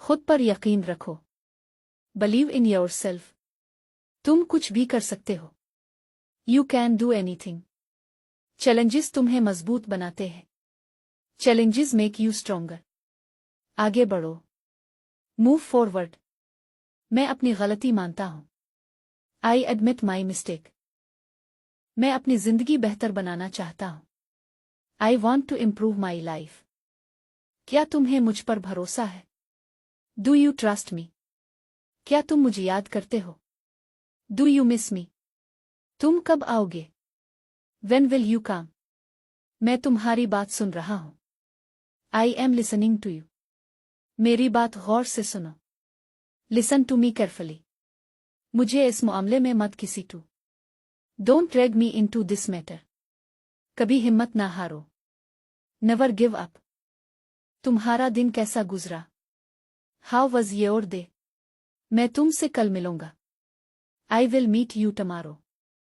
खुद पर यकीन रखो। Believe in yourself. तुम कुछ भी कर सकते हो। You can do anything. Challenges तुम्हें मजबूत बनाते हैं। Challenges make you stronger. आगे बढ़ो। Move forward. मैं अपनी गलती मानता हूं। I admit my mistake. मैं अपनी जिंदगी बेहतर बनाना चाहता हूं। I want to improve my life. क्या तुम्हें मुझ पर भरोसा है? Do you trust me? क्या तुम मुझे याद करते हो? Do you miss me? तुम कब आओगे? When will you come? मैं तुम्हारी बात सुन रहा हूं। I am listening to you. मेरी बात गौर से सुनो। Listen to me carefully. मुझे इस मामले में मत घसीटो। Don't drag me into this matter. कभी हिम्मत ना हारो। Never give up. तुम्हारा दिन कैसा गुजरा? How was your day? मैं तुमसे कल मिलूंगा। I will meet you tomorrow.